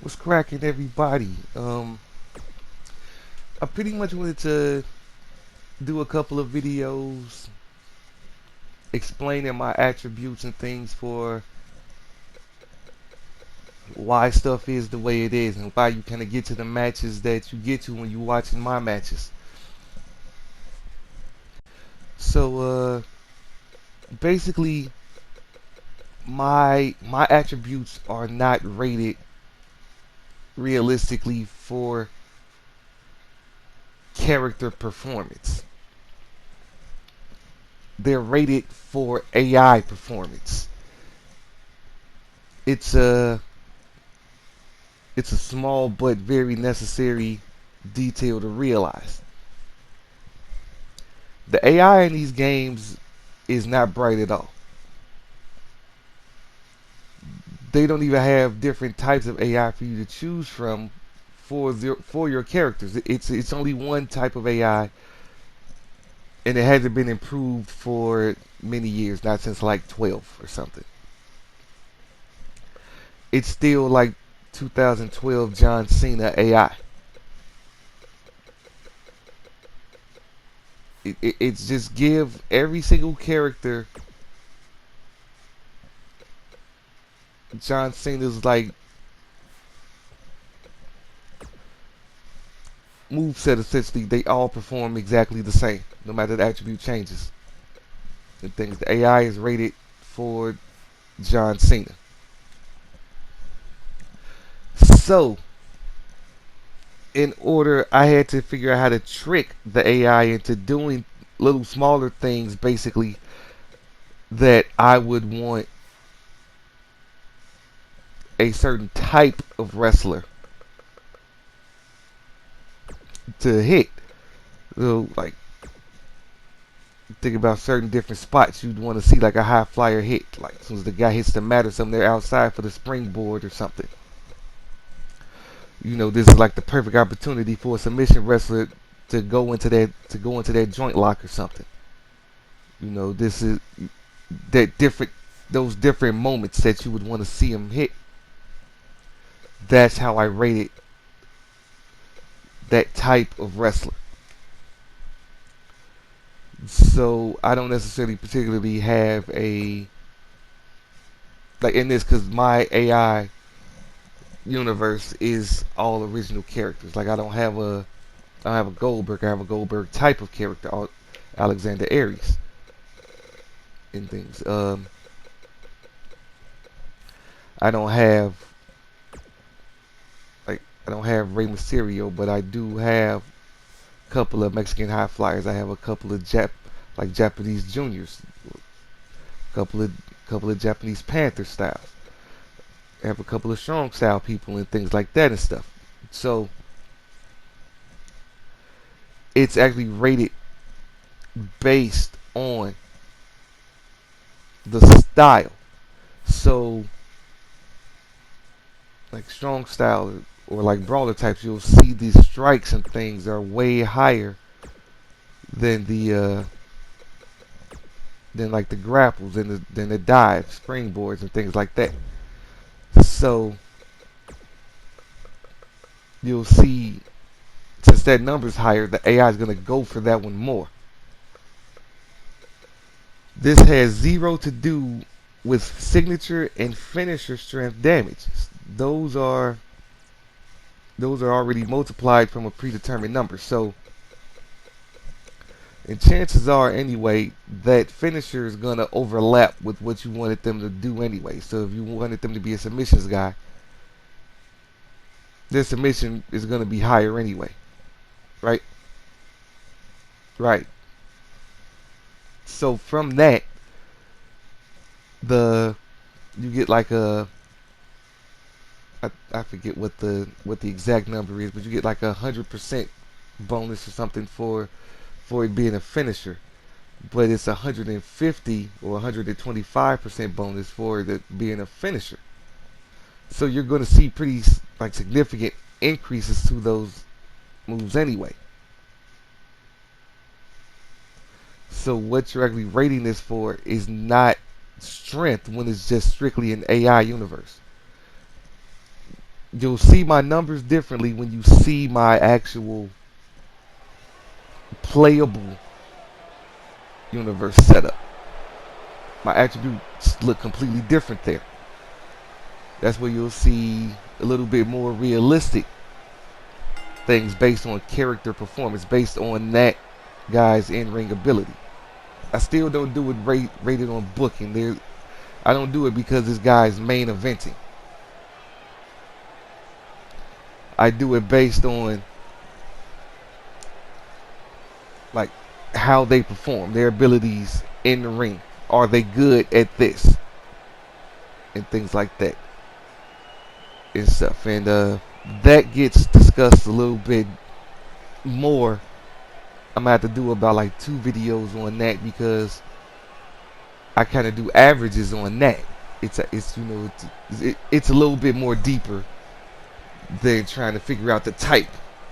What's cracking, everybody? I pretty much wanted to do a couple of videos explaining my attributes and things for why stuff is the way it is and why you kind of get to the matches that you get to when you're watching my matches. So, basically, my attributes are not rated realistically for character performance. They're rated for AI performance. It's a it's a small but very necessary detail to realize. The AI in these games is not bright at all. They don't even have different types of AI for you to choose from for your characters. It's only one type of AI, and it hasn't been improved for many years, not since like 12 or something. It's still like 2012 John Cena AI. It's just give every single character John Cena's like move set. Essentially, they all perform exactly the same, no matter the attribute changes and things. The AI is rated for John Cena. So, in order, I had to figure out how to trick the AI into doing little smaller things, basically, that I would want a certain type of wrestler to hit. So, like, think about certain different spots you'd want to see, like a high flyer hit. Like, as soon as the guy hits the mat or something, they're outside for the springboard or something. This is like the perfect opportunity for a submission wrestler to go into that joint lock or something. This is that different those different moments that you would want to see him hit. That's how I rated that type of wrestler. So I don't necessarily particularly have a like in this because my AI universe is all original characters. Like I don't have a Goldberg. I have a Goldberg type of character, Alexander Aries, and things. I don't have I don't have Rey Mysterio, but I do have a couple of Mexican high flyers. I have a couple of Japanese juniors, couple of couple of Japanese Panther styles. I have a couple of strong style people and things like that and stuff. So it's actually rated based on the style. So like strong style or like brawler types, you'll see these strikes and things are way higher than the grapples and the dives, springboards and things like that. So you'll see since that number's higher, the AI is gonna go for that one more. This has zero to do with signature and finisher strength damage. Those are those are already multiplied from a predetermined number. So, and chances are anyway that finisher is gonna overlap with what you wanted them to do anyway. So if you wanted them to be a submissions guy, their submission is gonna be higher anyway, right? Right. So from that, the you get like I forget what the exact number is, but you get like 100% bonus or something for it being a finisher. But it's 150 or 125% bonus for it being a finisher. So you're going to see pretty like significant increases to those moves anyway. So what you're actually rating this for is not strength when it's just strictly an AI universe. you'll see my numbers differently when you see my actual playable universe setup. My attributes look completely different there. That's where you'll see a little bit more realistic things based on character performance, based on that guy's in-ring ability. I still don't do it rated on booking. I don't do it because this guy's main eventing. I do it based on like how they perform, their abilities in the ring. Are they good at this? And things like that and stuff. And that gets discussed a little bit more. I'm gonna have to do about like 2 videos on that because I kind of do averages on that. It's a little bit more deeper than trying to figure out the type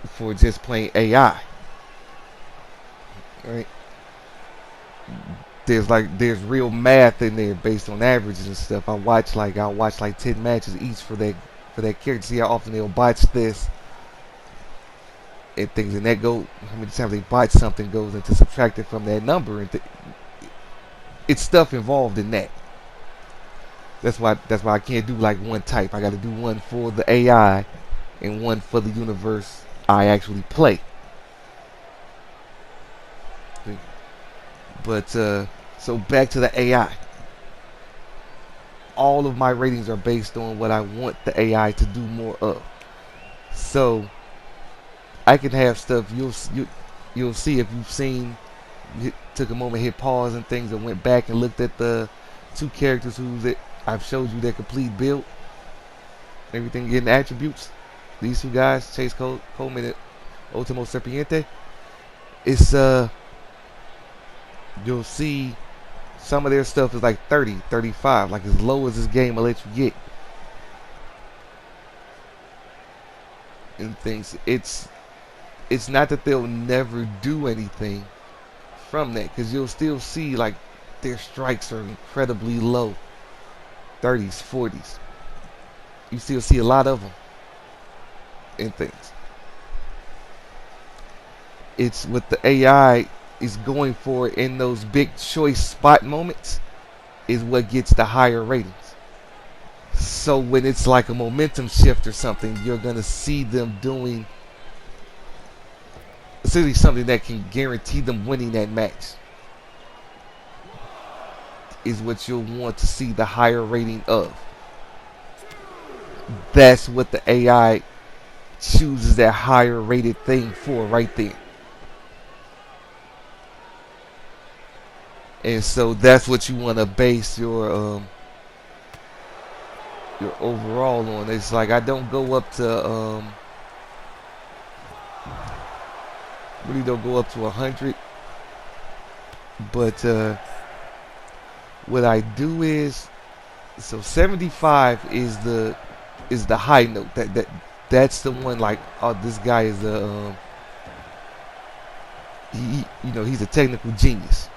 for just plain AI. Right? There's real math in there based on averages and stuff. I'll watch like 10 matches each for that character. See how often they'll botch this and things, and that go how many times they botch something goes into subtracted from that number, and it's stuff involved in that. That's why I can't do like one type. I got to do one for the AI and one for the universe I actually play. But so back to the AI. All of my ratings are based on what I want the AI to do more of. So I can have stuff you'll see if you've seen. Took a moment, hit pause and things, and went back and looked at the 2 characters I've showed you their complete build, everything getting attributes. These 2 guys, Chase Coleman and Ultimo Serpiente. It's you'll see some of their stuff is like 30, 35, like as low as this game will let you get. And things. It's not that they'll never do anything from that, because you'll still see like their strikes are incredibly low, 30s, 40s. You still see a lot of them and things. It's what the AI is going for in those big choice spot moments is what gets the higher ratings. So when it's like a momentum shift or something, you're gonna see them doing essentially something that can guarantee them winning that match. Is what you'll want to see the higher rating of. That's what the AI chooses that higher rated thing for right there. And so that's what you want to base your overall on. It's like I don't go up to really don't go up to 100, but what I do is, so 75 is the high note. That's the one, like, oh, this guy is a he's a technical genius.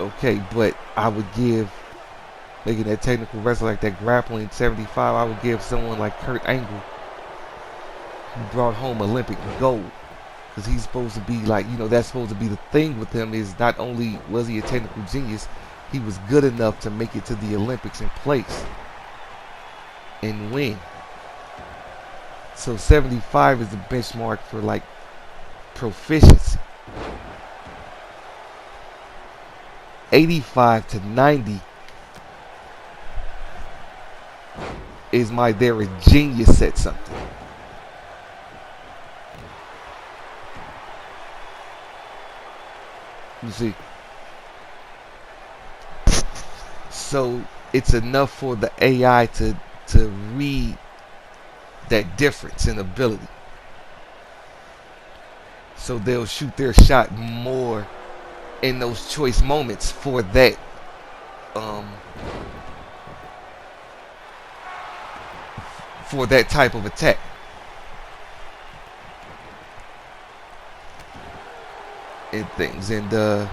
Okay, but I would give, making that technical wrestler like that grappling 75, I would give someone like Kurt Angle, who brought home Olympic gold. Because he's supposed to be like, that's supposed to be the thing with him, is not only was he a technical genius, he was good enough to make it to the Olympics in place and win. So 75 is the benchmark for like proficiency. 85 to 90 is they're a genius at something. You see? So it's enough for the AI to read that difference in ability. So they'll shoot their shot more in those choice moments for that type of attack. And things. And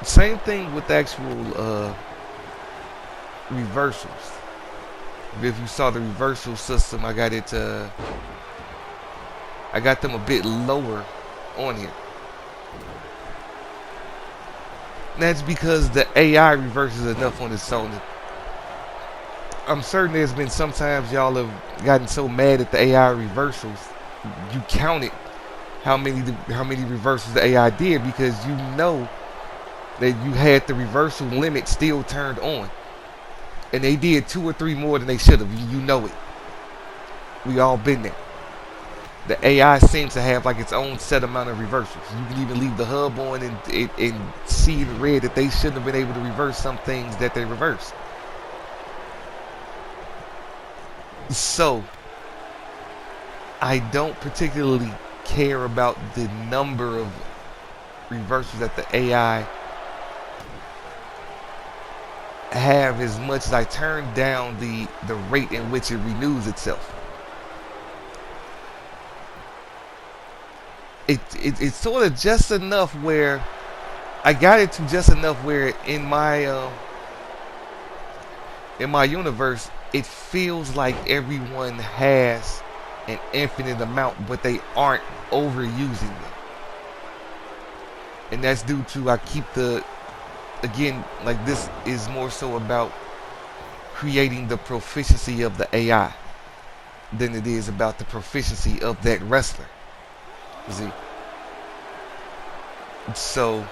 same thing with actual reversals. If you saw the reversal system, I got it. I got them a bit lower on here. That's because the AI reverses enough on its own. I'm certain there's been sometimes y'all have gotten so mad at the AI reversals, you counted how many reversals the AI did because you know that you had the reversal limit still turned on, and they did 2 or 3 more than they should have. You know it. We all been there. The AI seems to have like its own set amount of reversals. You can even leave the hub on and see in red that they shouldn't have been able to reverse some things that they reversed. So, I don't particularly care about the number of reversals that the AI have as much as I turn down the rate in which it renews itself. It's sort of just enough where I got it to just enough where in my universe it feels like everyone has an infinite amount, but they aren't overusing them. And that's due to I keep again, like this is more so about creating the proficiency of the AI than it is about the proficiency of that wrestler. You see? So,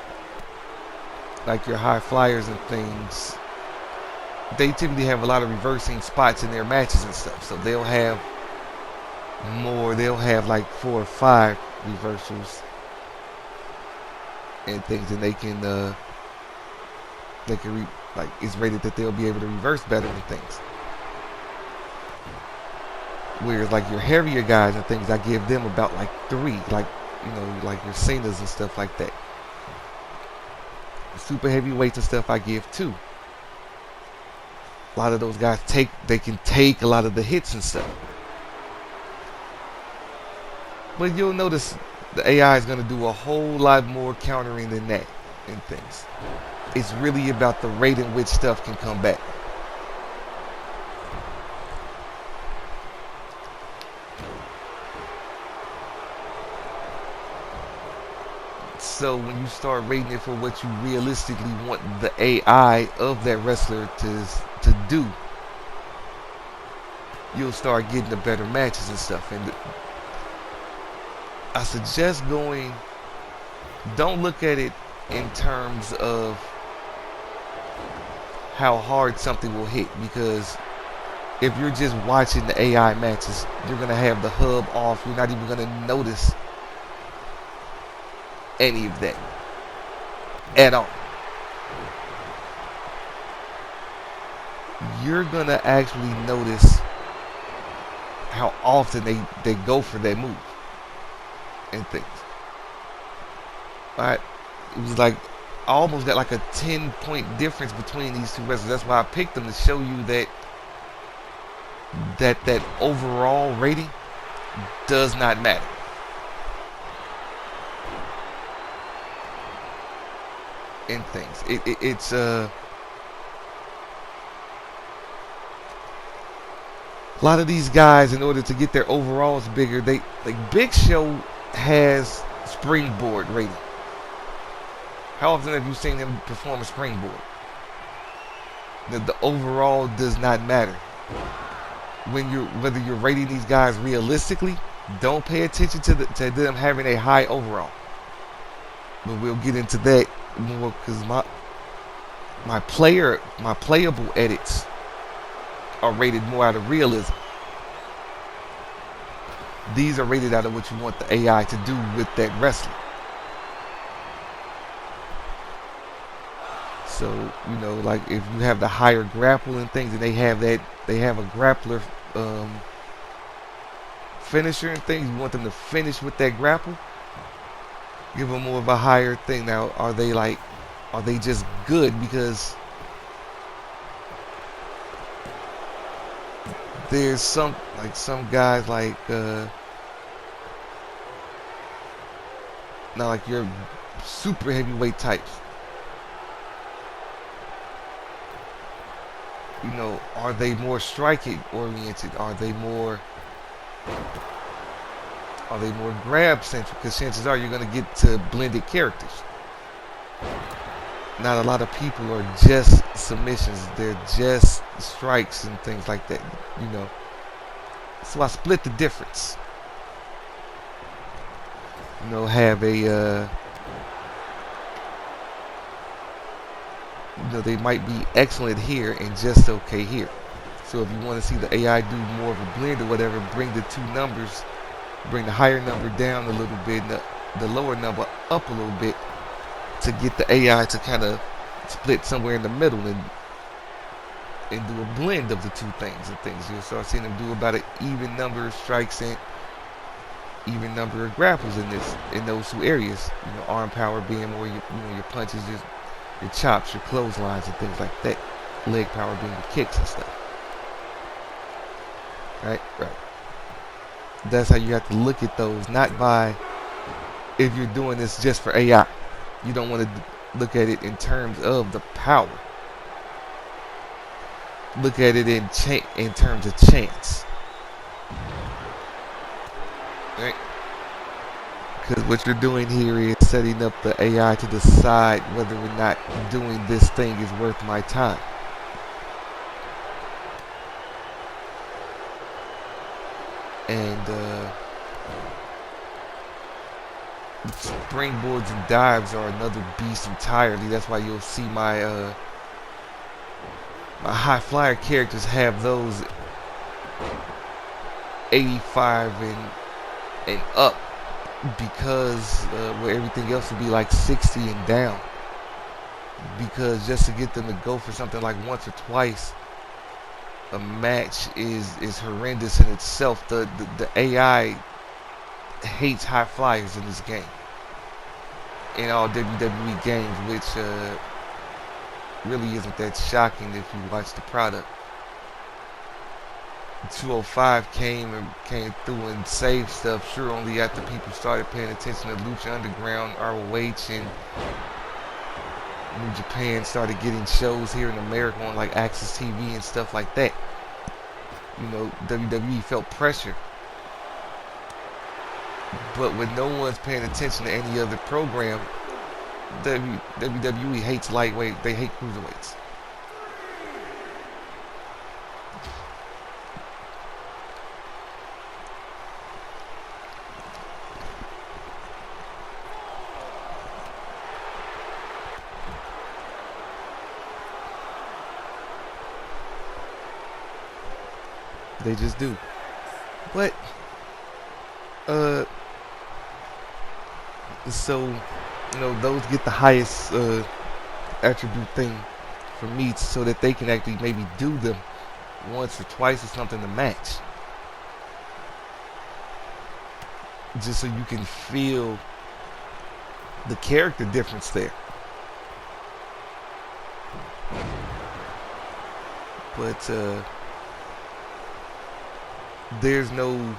like your high flyers and things, they typically have a lot of reversing spots in their matches and stuff. So they'll have like 4 or 5 reversals and things, and they can like it's rated that they'll be able to reverse better and things. Whereas like your heavier guys and things, I give them about like 3, like like your Cenas and stuff like that. Super heavyweights and stuff I give 2. A lot of those guys they can take a lot of the hits and stuff. But you'll notice the AI is going to do a whole lot more countering than that and things. It's really about the rate in which stuff can come back. So when you start rating it for what you realistically want the AI of that wrestler to do, you'll start getting the better matches and stuff. And I suggest don't look at it in terms of how hard something will hit, because if you're just watching the AI matches, you're going to have the hub off. You're not even going to notice any of that at all. You're going to actually notice how often they go for that move and things. Alright, it was like I almost got like a 10-point difference between these 2 wrestlers. That's why I picked them, to show you that overall rating does not matter. In things, it's a lot of these guys, in order to get their overalls bigger, like Big Show has springboard rating. How often have you seen him perform a springboard? The overall does not matter. Whether you're rating these guys realistically, don't pay attention to them having a high overall. But we'll get into that more, because my playable edits are rated more out of realism. These are rated out of what you want the AI to do with that wrestler. So, like if you have the higher grapple and things, and they have a grappler finisher and things, you want them to finish with that grapple, give them more of a higher thing. Now, are they just good? Because there's some guys like now, like your super heavyweight types, Are they more striking oriented? Are they more grab centric? Because chances are you're going to get to blended characters. Not a lot of people are just submissions. They're just strikes and things like that. You know. So I split the difference. Have a they might be excellent here and just okay here. So if you want to see the AI do more of a blend or whatever, bring the two numbers, bring the higher number down a little bit, and the lower number up a little bit to get the AI to kind of split somewhere in the middle and do a blend of the two things and things. You'll start seeing them do about an even number of strikes and even number of grapples in those two areas. Arm power being more your punches, your chops, your clotheslines, and things like that. Leg power being your kicks and stuff. Right. That's how you have to look at those, not by if you're doing this just for AI. You don't want to look at it in terms of the power. Look at it in terms of chance. Right? Because what you're doing here is setting up the AI to decide whether or not doing this thing is worth my time. And springboards and dives are another beast entirely. That's why you'll see my my high flyer characters have those 85 and up, because where everything else would be like 60 and down. Because just to get them to go for something like once or twice a match is horrendous in itself. The AI hates high flyers in this game, in all WWE games, which really isn't that shocking if you watch the product. 205 came through and saved stuff, sure, only after people started paying attention to Lucha Underground, ROH, and New Japan started getting shows here in America on like Access TV and stuff like that. WWE felt pressure. But when no one's paying attention to any other program, WWE hates lightweight. They hate cruiserweights. They just do. But so those get the highest attribute thing for me, so that they can actually maybe do them once or twice or something to match, just so you can feel the character difference there. But there's no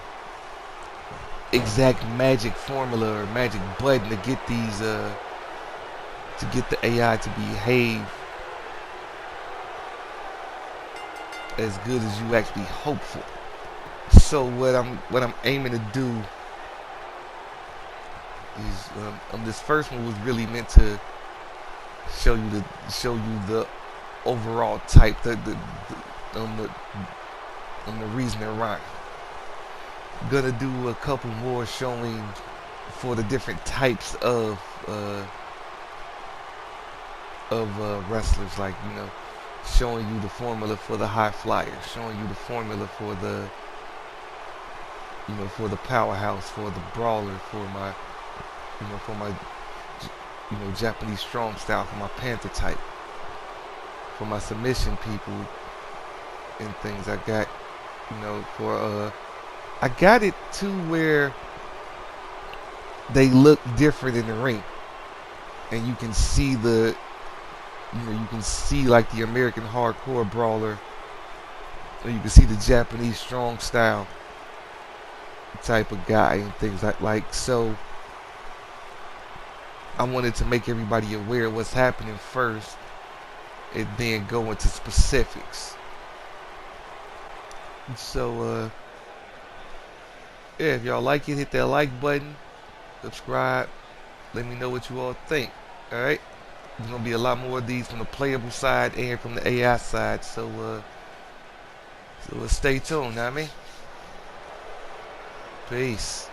exact magic formula or magic button to get these to get the AI to behave as good as you actually hope for. So what I'm aiming to do is this first one was really meant to show you the overall type, on the reason and rhyme. Gonna do a couple more showing for the different types of wrestlers, like showing you the formula for the high flyer, showing you the formula for the for the powerhouse, for the brawler, for my Japanese strong style, for my panther type, for my submission people and things. I got I got it to where they look different in the ring, and you can see you can see like the American hardcore brawler, or you can see the Japanese strong style type of guy and things like so. I wanted to make everybody aware of what's happening first, and then go into specifics. So yeah, if y'all like it, hit that like button, subscribe. Let me know what you all think. All right, there's gonna be a lot more of these from the playable side and from the AI side. So stay tuned. Know what I mean, peace.